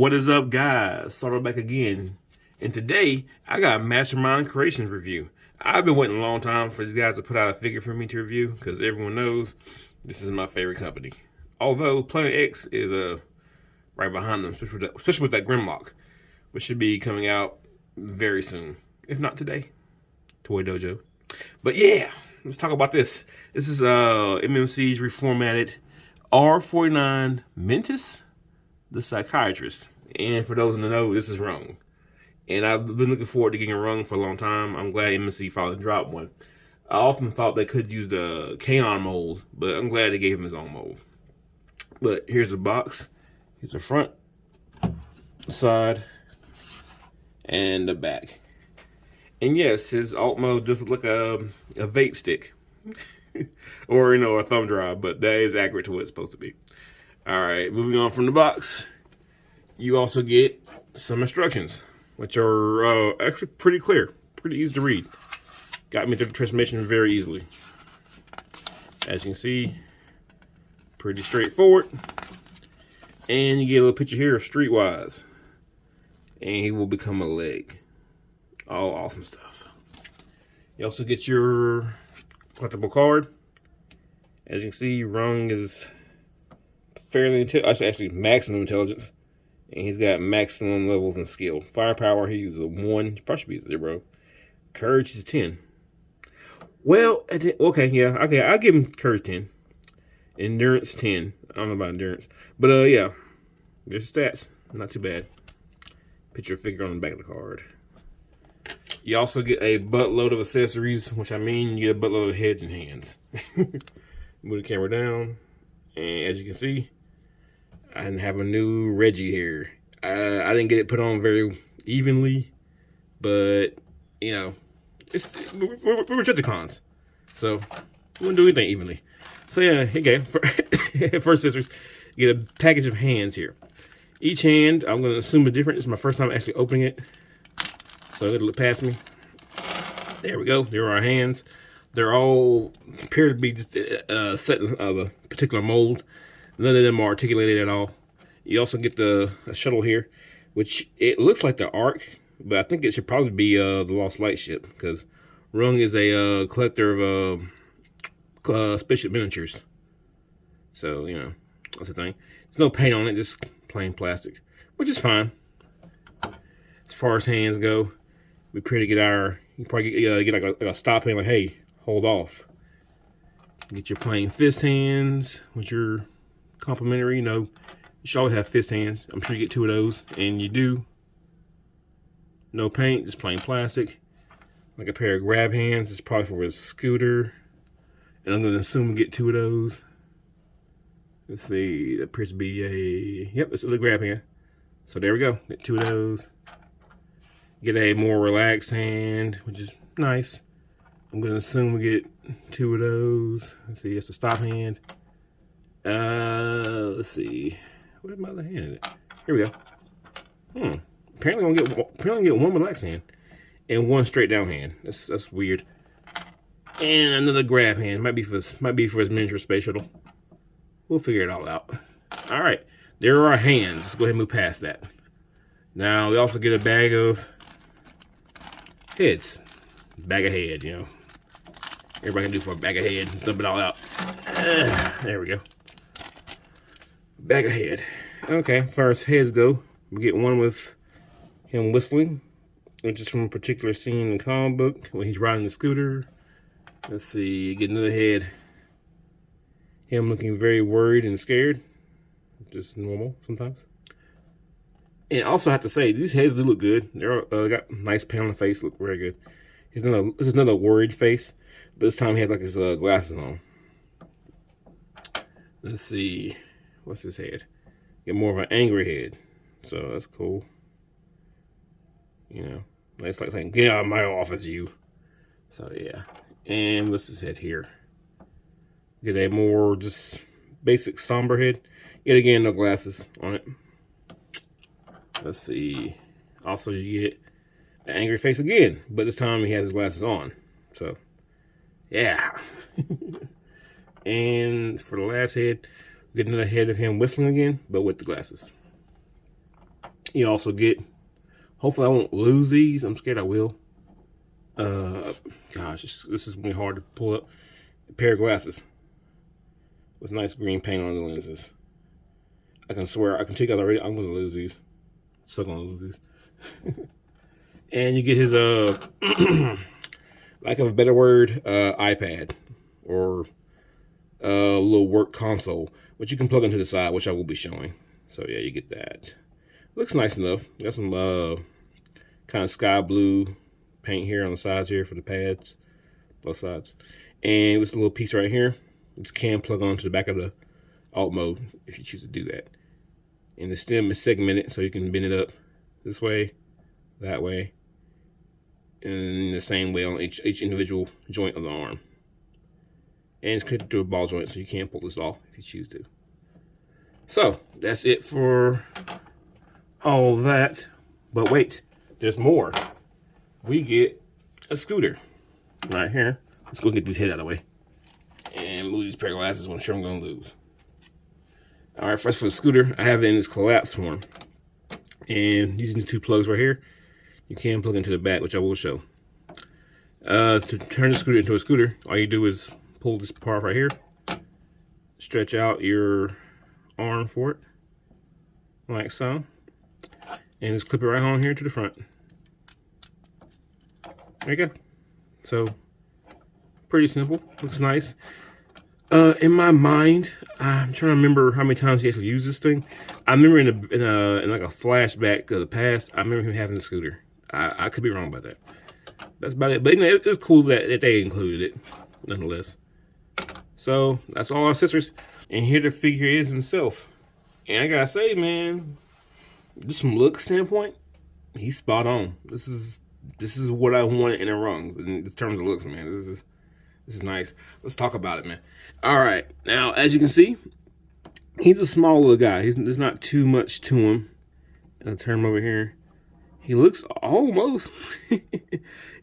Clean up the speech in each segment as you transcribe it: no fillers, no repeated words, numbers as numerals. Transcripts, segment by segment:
What is up, guys? Started back again. And today, I got a Mastermind Creations review. I've been waiting a long time for these guys to put out a figure for me to review, because everyone knows this is my favorite company. Although Planet X is right behind them, especially with that Grimlock, which should be coming out very soon. If not today. Toy Dojo. But yeah, let's talk about this. This is MMC's Reformatted R49 Mentis, the psychiatrist. And for those in the know, this is Rung. And I've been looking forward to getting Rung for a long time. I'm glad MMC finally dropped one. I often thought they could use the Kaon mold, but I'm glad they gave him his own mold. But here's the box. Here's the front, side, and the back. And yes, his alt mode does look like a vape stick. Or, a thumb drive, but that is accurate to what it's supposed to be. Alright, moving on from the box, you also get some instructions, which are actually pretty clear, pretty easy to read. Got me through the transmission very easily. As you can see, pretty straightforward. And you get a little picture here of Streetwise. And he will become a leg. All awesome stuff. You also get your collectible card. As you can see, Rung is fairly actually maximum intelligence, and he's got maximum levels in skill. Firepower, he's a 1, probably should be a 0. Courage is 10. Well, okay, yeah, okay, I'll give him courage 10. Endurance 10. I don't know about endurance, but yeah, there's stats. Not too bad. Picture figure on the back of the card. You also get a buttload of accessories, which I mean you get a buttload of heads and hands. Move the camera down, and as you can see, I have a new Reggie here. I didn't get it put on very evenly, but we're Decepticons, so we wouldn't do anything evenly. So yeah, okay. First scissors, you get a package of hands here. Each hand, I'm going to assume is different. It's my first time actually opening it. So it'll look past me. There we go. There are our hands. They're all appear to be just set of a particular mold. None of them are articulated at all. You also get a shuttle here, which it looks like the Ark, but I think it should probably be the Lost Light ship, because Rung is a collector of spaceship miniatures. So, that's the thing. There's no paint on it, just plain plastic, which is fine. As far as hands go, we pretty get you probably get like a stop hand, like, hey, hold off. Get your plain fist hands, which are complimentary. You should always have fist hands. I'm sure you get 2 of those, and you do. No paint, just plain plastic. Like a pair of grab hands. It's probably for a scooter, and I'm going to assume we get 2 of those. Let's see, that appears to be it's a grab hand. So there we go, get 2 of those. Get a more relaxed hand, which is nice. I'm going to assume we get 2 of those. Let's see, it's a stop hand. Let's see, where's my other hand at? Here we go. Apparently I'm gonna get 1 relaxed hand and 1 straight down hand. That's weird. And another grab hand. Might be for his miniature space shuttle. We'll figure it all out. All right, there are our hands. Let's go ahead and move past that. Now we also get a bag of heads. Bag of head, Everybody can do for a bag of head and dump it all out. There we go. Bag of head. Okay, as far as heads go, we get one with him whistling, which is from a particular scene in the comic book when he's riding the scooter. Let's see, get another head. Him looking very worried and scared. Just normal sometimes. And also I have to say, these heads do look good. They're got nice paint on the face, look very good. This is another worried face, but this time he has like his glasses on. Let's see, what's his head? Get more of an angry head, so that's cool. It's like saying, "Get out of my office, you." So yeah, and what's his head here? Get a more just basic somber head. Yet again, no glasses on it. Let's see. Also, you get an angry face again, but this time he has his glasses on. So, yeah. And for the last head, we get another head of him whistling again, but with the glasses. You also get, hopefully I won't lose these. I'm scared I will. Gosh, this is really hard to pull up. A pair of glasses with nice green paint on the lenses. I can swear, I can take out already. I'm gonna lose these. So gonna lose these. And you get his lack of a better word, iPad or a little work console, which you can plug into the side, which I will be showing. So yeah, you get that. Looks nice enough. Got some kind of sky blue paint here on the sides here for the pads, both sides. And this little piece right here, this can plug onto the back of the alt mode if you choose to do that. And the stem is segmented, so you can bend it up this way, that way, and the same way on each individual joint of the arm. And it's connected to a ball joint, so you can pull this off if you choose to. So that's it for all that. But wait, there's more. We get a scooter right here. Let's go get this head out of the way and move these pair of glasses. I'm sure I'm gonna lose. All right, first for the scooter, I have it in this collapse form. And using the two plugs right here, you can plug into the back, which I will show. To turn the scooter into a scooter, all you do is pull this part right here, stretch out your arm for it, like so, and just clip it right on here to the front. There you go. So, pretty simple. Looks nice. In my mind, I'm trying to remember how many times he actually used this thing. I remember in like a flashback of the past, I remember him having the scooter. I could be wrong about that. That's about it. But you know, it was cool that they included it, nonetheless. So that's all our accessories. And here the figure is himself. And I gotta say, man, just from look standpoint, he's spot on. This is what I wanted in a rung in terms of looks, man. This is nice. Let's talk about it, man. All right, now as you can see, he's a small little guy. There's not too much to him. I'll turn him over here. He looks almost, he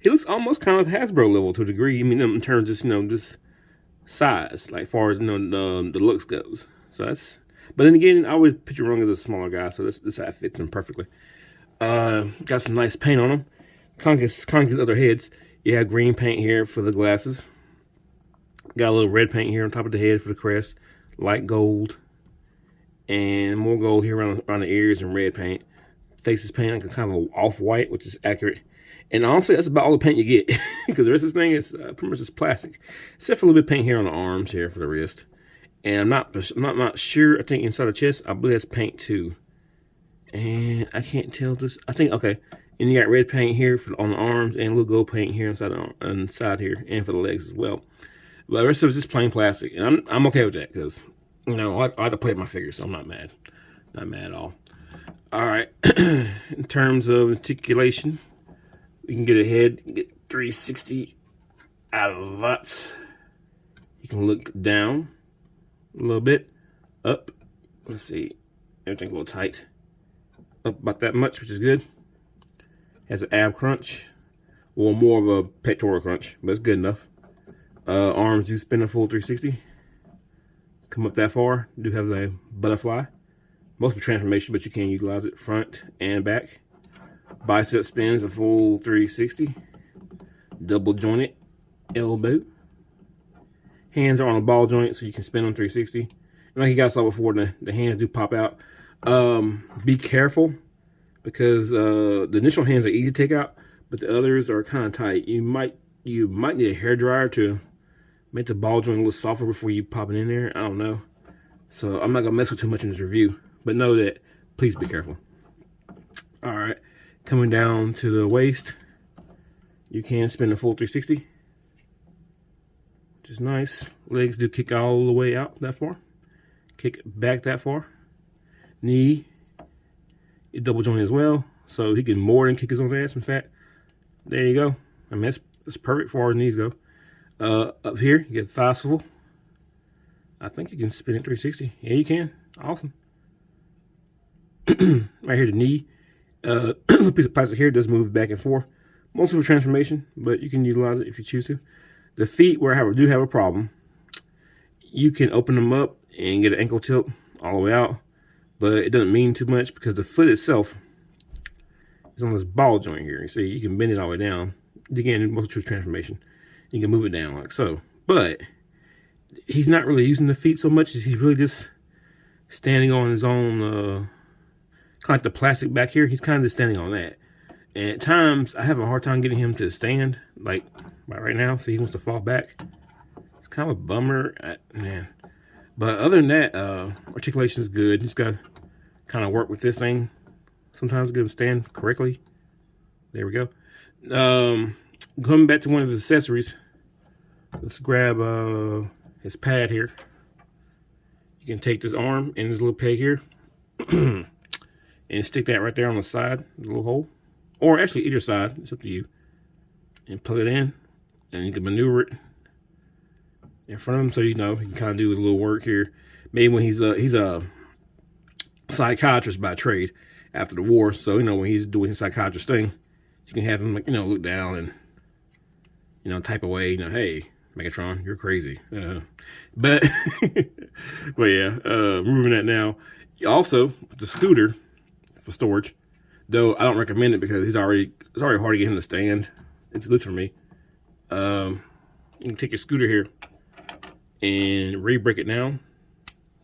looks almost kind of Hasbro level to a degree. I mean, in terms of just, you know, just size, like far as, you know, the looks goes. So that's, but then again, I always picture Rung as a smaller guy, so this how it fits him perfectly. Got some nice paint on him. Kind of other heads. You have green paint here for the glasses. Got a little red paint here on top of the head for the crest. Light gold. And more gold here around the ears and red paint. Faces paint like a kind of off-white, which is accurate. And honestly, that's about all the paint you get. Because the rest of this thing is pretty much just plastic. Except for a little bit of paint here on the arms here for the wrist. And I'm not sure. I think inside the chest, I believe that's paint too. And I can't tell this. I think, okay. And you got red paint here on the arms and a little gold paint here inside here and for the legs as well. But the rest of it's just plain plastic. And I'm okay with that because, you know, I like to play with my figures, so I'm not mad. Not mad at all. All right. In terms of articulation, we can get ahead, get 360 out of that. You can look down a little bit, up. Let's see. Everything's a little tight. Up about that much, which is good. Has an ab crunch, or more of a pectoral crunch, but it's good enough. Arms do spin a full 360. Come up that far. Do have the butterfly. Most of the transformation, but you can utilize it front and back. Bicep spins a full 360. Double jointed elbow. Hands are on a ball joint, so you can spin on 360. And like you guys saw before, the hands do pop out. Be careful, because the initial hands are easy to take out, but the others are kind of tight. You might need a hair dryer to make the ball joint a little softer before you pop it in there. I don't know. So I'm not gonna mess with too much in this review, but know that please be careful. All right, coming down to the waist, you can spin a full 360, which is nice. Legs do kick all the way out that far, kick back that far. Knee, it double jointed as well, so he can more than kick his own ass. In fact, there you go. I mean, that's perfect as far as knees go. Up here, you get thigh swivel. I think you can spin it 360. Yeah, you can. Awesome. Right here, the knee. A piece of plastic here does move back and forth. Most of a transformation, but you can utilize it if you choose to. The feet, where I do have a problem, you can open them up and get an ankle tilt all the way out, but it doesn't mean too much because the foot itself is on this ball joint here. You see, you can bend it all the way down. Again, multiple choice transformation. You can move it down like so. But he's not really using the feet so much as he's really just standing on his own, kind of like the plastic back here. He's kind of just standing on that. And at times, I have a hard time getting him to stand, like right now. So he wants to fall back. It's kind of a bummer, man. But other than that, articulation is good. Just got to kind of work with this thing. Sometimes get him to stand correctly. There we go. Coming back to one of his accessories, let's grab his pad here. You can take this arm and this little peg here and stick that right there on the side, the little hole, or actually either side. It's up to you. And plug it in, and you can maneuver it in front of him, so you know he can kind of do his little work here. Maybe when he's a psychiatrist by trade after the war, so you know when he's doing his psychiatrist thing, you can have him, like, you know, look down and, you know, type away, you know, hey, Megatron, you're crazy. But yeah, moving that now. Also, the scooter for storage, though I don't recommend it because it's already hard to get him to stand. It's good for me. You can take your scooter here and re-break it down,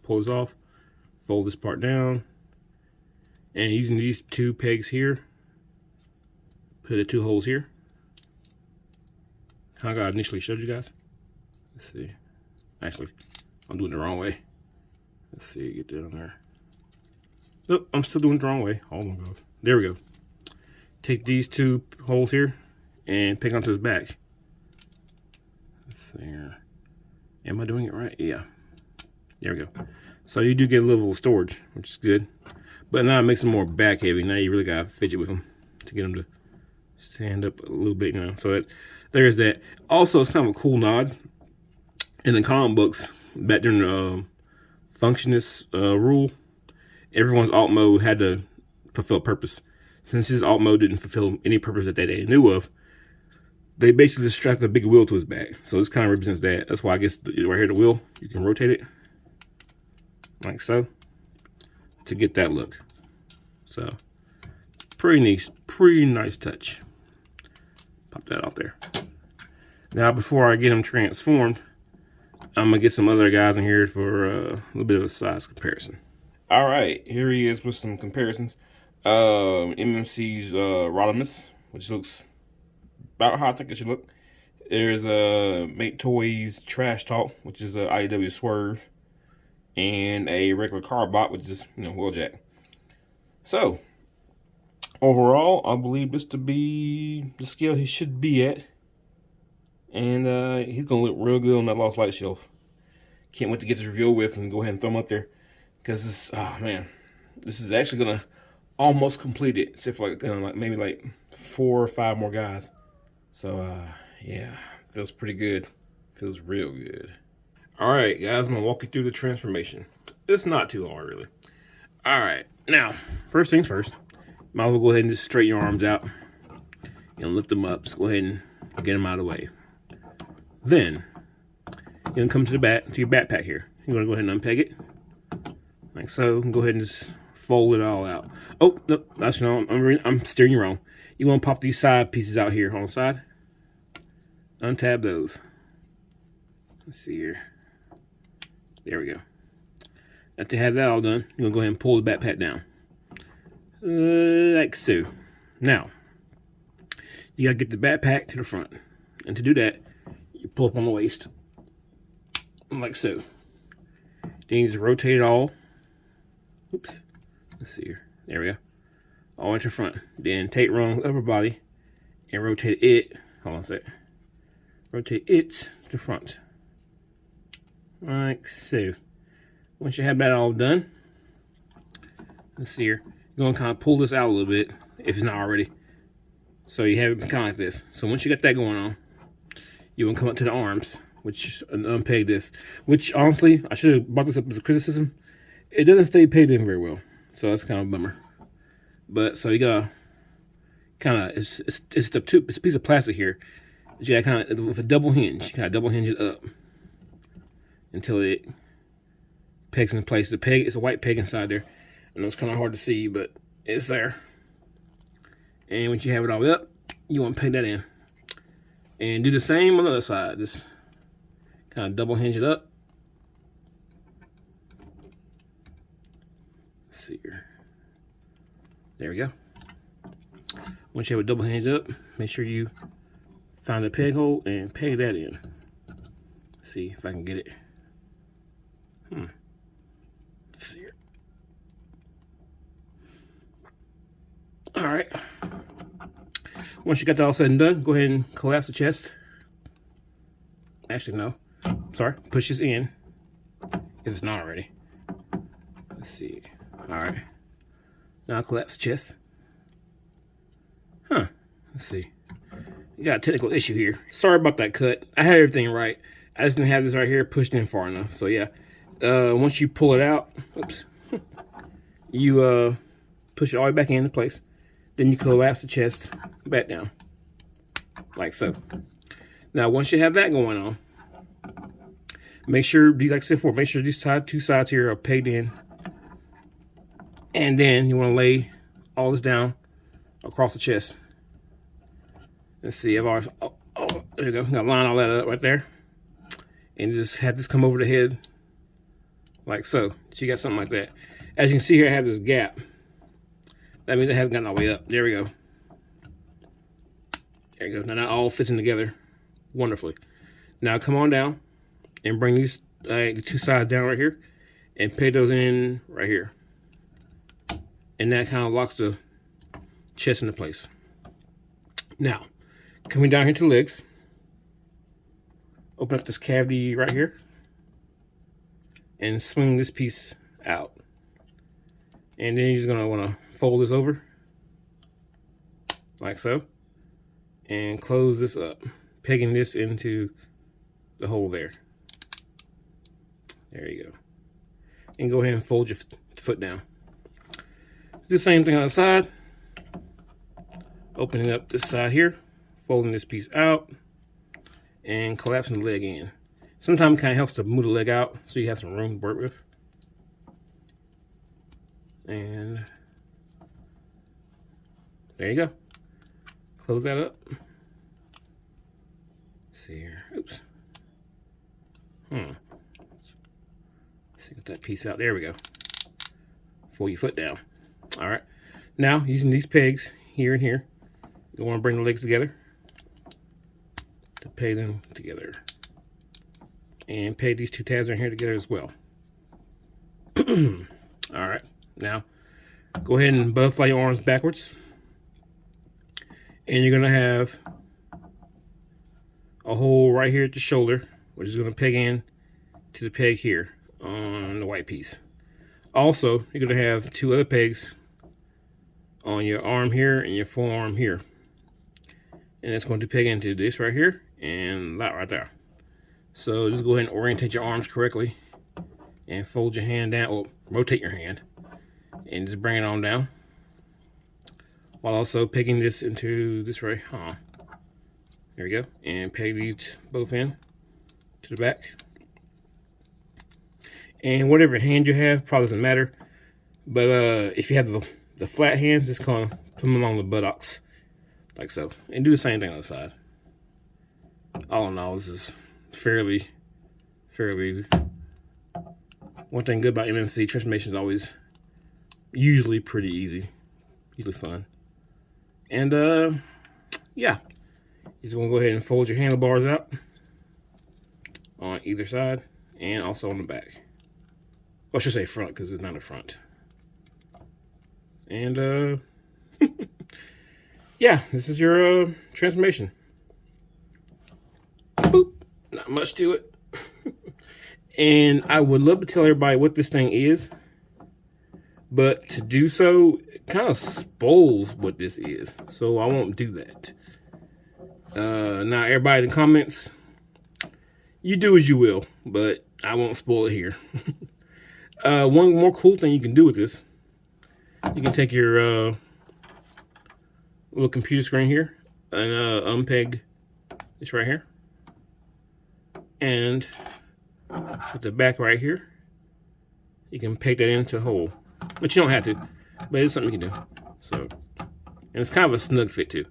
pull this off, fold this part down, and using these two pegs here, put the two holes here. How I initially showed you guys. Let's see. Actually, I'm doing it the wrong way. Let's see, get that on there. Nope, I'm still doing it the wrong way. Hold on, guys. There we go. Take these two holes here and pick onto his back. Let's see here. Am I doing it right? Yeah. There we go. So you do get a level of storage, which is good. But now it makes him more back heavy. Now you really gotta fidget with him to get him to stand up a little bit, you know. So there's that. Also, it's kind of a cool nod. In the comic books, back during the functionist rule, everyone's alt mode had to fulfill a purpose. Since his alt mode didn't fulfill any purpose that they knew of, they basically just strapped a big wheel to his back. So this kind of represents that. That's why I guess right here the wheel, you can rotate it like so to get that look. So pretty nice touch. Pop that off there. Now before I get him transformed, I'm gonna get some other guys in here for a little bit of a size comparison. All right, here he is with some comparisons. MMC's Rodimus, which looks about how I think it should look. There's Make Toys Trash Talk, which is a Idw Swerve, and a regular Carbot, which is, you know, Wheeljack. So overall, I believe this to be the scale he should be at, and he's gonna look real good on that Lost Light shelf. Can't wait to get this review with and go ahead and throw him up there, because this, oh man, this is actually gonna almost complete it, except for like maybe like 4 or 5 more guys. So yeah, feels pretty good. Feels real good. All right, guys, I'm gonna walk you through the transformation. It's not too hard, really. All right, now first things first. Might as well go ahead and just straighten your arms out and lift them up. So go ahead and get them out of the way. Then you're gonna come to your backpack here. You're gonna go ahead and unpeg it like so. Go ahead and just fold it all out. Oh, no, that's no, I'm steering you wrong. You want to pop these side pieces out here on the side. Untab those. Let's see here. There we go. After you have that all done, you're gonna go ahead and pull the backpack down. Like so. Now, you gotta get the backpack to the front. And to do that, you pull up on the waist. Like so. Then you just rotate it all. Oops. Let's see here. There we go. All into the front. Then take Rung's upper body and rotate it. Hold on a sec. Rotate it to the front. Like so. Once you have that all done, let's see here. You're going to kind of pull this out a little bit, if it's not already. So you have it kind of like this. So once you got that going on, you want to come up to the arms, which unpeg this. Which, honestly, I should have brought this up as a criticism. It doesn't stay pegged in very well. So that's kind of a bummer. But, so you got to kind of, it's a piece of plastic here. You got kind of, with a double hinge, you got to double hinge it up until it pegs in place. The peg, it's a white peg inside there. I know it's kind of hard to see, but it's there. And once you have it all up, you want to peg that in. And do the same on the other side. Just kind of double hinge it up. Let's see here. There we go. Once you have it double hinged up, make sure you find the peg hole and peg that in. Let's see if I can get it. Let's see here. All right. Once you got that all said and done, go ahead and collapse the chest. Actually, no. Sorry. Push this in if it's not already. Let's see. All right. Now I'll collapse the chest. Let's see. You got a technical issue here. Sorry about that cut. I had everything right. I just didn't have this right here pushed in far enough. So yeah. Once you pull it out, oops. You push it all the way back into place. Then you collapse the chest back down. Like so. Now once you have that going on, make sure, like I said before, make sure these two sides here are pegged in. And then you want to lay all this down across the chest. Let's see, I've always, there you go. I'm gonna line all that up right there. And just have this come over the head like so. So you got something like that. As you can see here, I have this gap. That means I haven't gotten all the way up. There we go. There you go. Now that all fits in together wonderfully. Now come on down and bring these the two sides down right here and peg those in right here. And that kind of locks the chest into place. Now, coming down here to the legs, open up this cavity right here and swing this piece out. And then you're just gonna wanna fold this over like so and close this up, pegging this into the hole there. There you go. And go ahead and fold your foot down. Do the same thing on the side. Opening up this side here, folding this piece out, and collapsing the leg in. Sometimes it kind of helps to move the leg out so you have some room to work with. And there you go. Close that up. Let's see here. Oops. Let's get that piece out. There we go. Fold your foot down. All right. Now, using these pegs here and here, you want to bring the legs together to peg them together. And peg these two tabs in here together as well. All right. Now, go ahead and butterfly your arms backwards. And you're going to have a hole right here at the shoulder, which is going to peg in to the peg here on the white piece. Also, you're going to have two other pegs on your arm here and your forearm here. And it's going to peg into this right here and that right there. So just go ahead and orientate your arms correctly and fold your hand down, or rotate your hand and just bring it on down, while also pegging this into this right. There we go. And peg these both in to the back. And whatever hand you have, probably doesn't matter. But if you have the flat hands, just kind of put them along the buttocks, like so. And do the same thing on the side. All in all, this is fairly easy. One thing good about MMC, transformation is always usually pretty easy. Usually fun. And yeah. You just want to go ahead and fold your handlebars out on either side and also on the back. Well, I should say front because it's not a front. And yeah, this is your transformation. Boop. Not much to it. And I would love to tell everybody what this thing is, but to do so, it kind of spoils what this is. So I won't do that. Now, everybody in the comments, you do as you will, but I won't spoil it here. One more cool thing you can do with this, you can take your little computer screen here and unpeg this right here. And with the back right here, you can peg that into a hole. But you don't have to, but it's something you can do. So And it's kind of a snug fit too.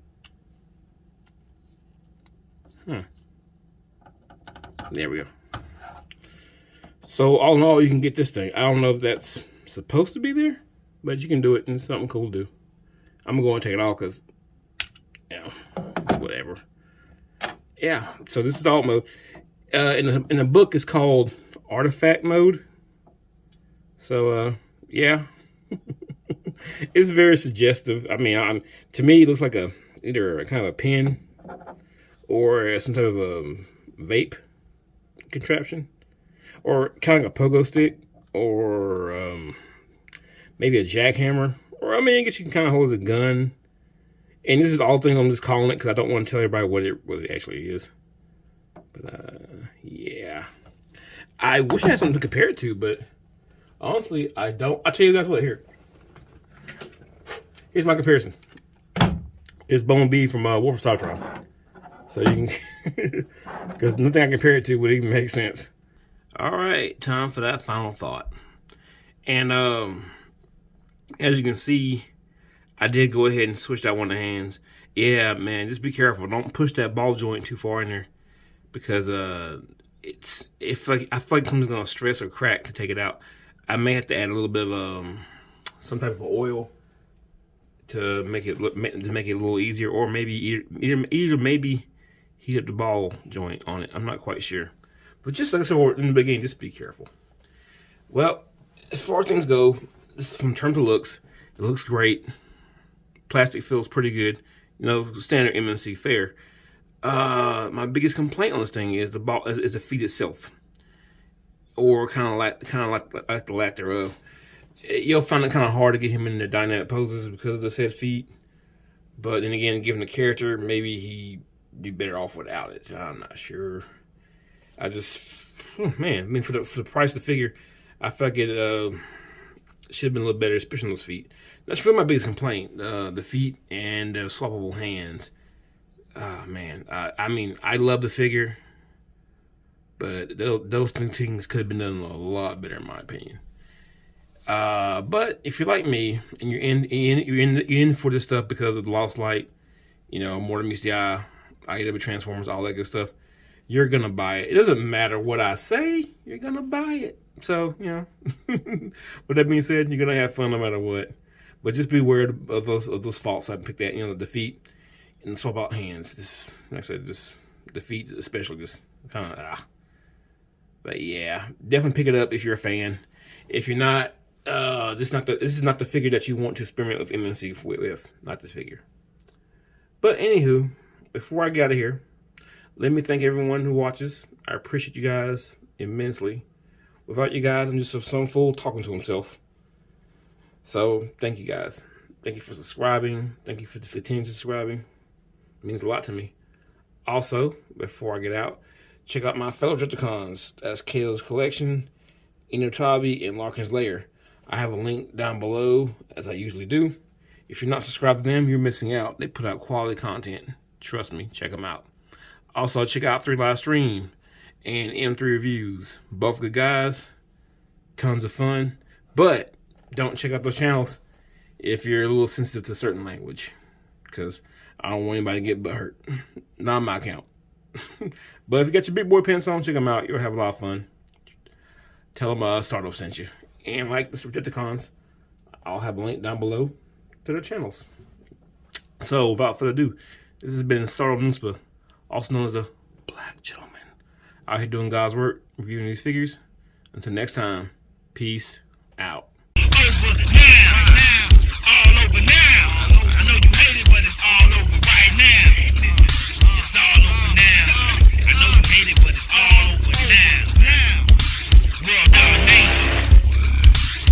There we go. So all in all, you can get this thing. I don't know if that's supposed to be there, but you can do it, and it's something cool to do. I'm gonna go and take it off because, you know, it's whatever. Yeah. So this is the alt mode. In the book, it's called Artifact mode. So yeah, it's very suggestive. I mean, to me, it looks like either a kind of a pen or some type of a vape contraption, or kind of like a pogo stick, or maybe a jackhammer, or I mean, I guess you can kind of hold as a gun. And this is all things I'm just calling it because I don't want to tell everybody what it actually is. But yeah, I wish I had something to compare it to, but honestly, I don't. I'll tell you guys what. Here's my comparison. It's Bone B from Wolfenstein Trial. So you can, because nothing I compare it to would even make sense. All right, time for that final thought. And as you can see, I did go ahead and switch out one of the hands. Yeah, man, just be careful. Don't push that ball joint too far in there, because I feel like something's gonna stress or crack to take it out. I may have to add a little bit of some type of oil to make it a little easier, or maybe either maybe heat up the ball joint on it. I'm not quite sure, but just like I said in the beginning, just be careful. Well, as far as things go, from terms of looks, it looks great. Plastic feels pretty good, you know, standard MMC fare. My biggest complaint on this thing is the feet itself, or kind of like the lack thereof. You'll find it kind of hard to get him in the dynamic poses because of the said feet. But then again, given the character, maybe he'd be better off without it. I'm not sure. Man, I mean, for the price of the figure, I feel like it should have been a little better, especially on those feet. That's really my biggest complaint: the feet and the swappable hands. Man, I mean, I love the figure, but those things could have been done a lot better, in my opinion. But if you're like me and you're in for this stuff because of the Lost Light, you know, More Than Meets the Eye, Idw Transformers, all that good stuff, you're gonna buy it. It doesn't matter what I say, you're gonna buy it. So, you know, with that being said, you're gonna have fun no matter what. But just be aware of those faults. I picked that, you know, the feet and swap out hands. Just like I said, just the feet especially, just kind of But yeah, definitely pick it up if you're a fan. If you're not, this is not the figure that you want to experiment with MMC with. Not this figure. But anywho, before I get out of here, let me thank everyone who watches. I appreciate you guys immensely. Without you guys, I'm just some fool talking to himself. So thank you guys. Thank you for subscribing. Thank you for continuing subscribing. It means a lot to me. Also, before I get out, check out my fellow Decepticons. That's Katos Collection, Enewtabie, and LarkinsLair. I have a link down below, as I usually do. If you're not subscribed to them, you're missing out. They put out quality content. Trust me, check them out. Also, check out 3 Live Stream and M3 Reviews. Both good guys. Tons of fun. But don't check out those channels if you're a little sensitive to certain language, because I don't want anybody to get butt hurt. Not on my account. But if you got your big boy pants on, check them out. You'll have a lot of fun. Tell them Stardo sent you. And like the Decepticons, I'll have a link down below to their channels. So without further ado, this has been Stardo Nunspa, also known as the Black Gentleman, out here doing God's work, reviewing these figures. Until next time, peace out.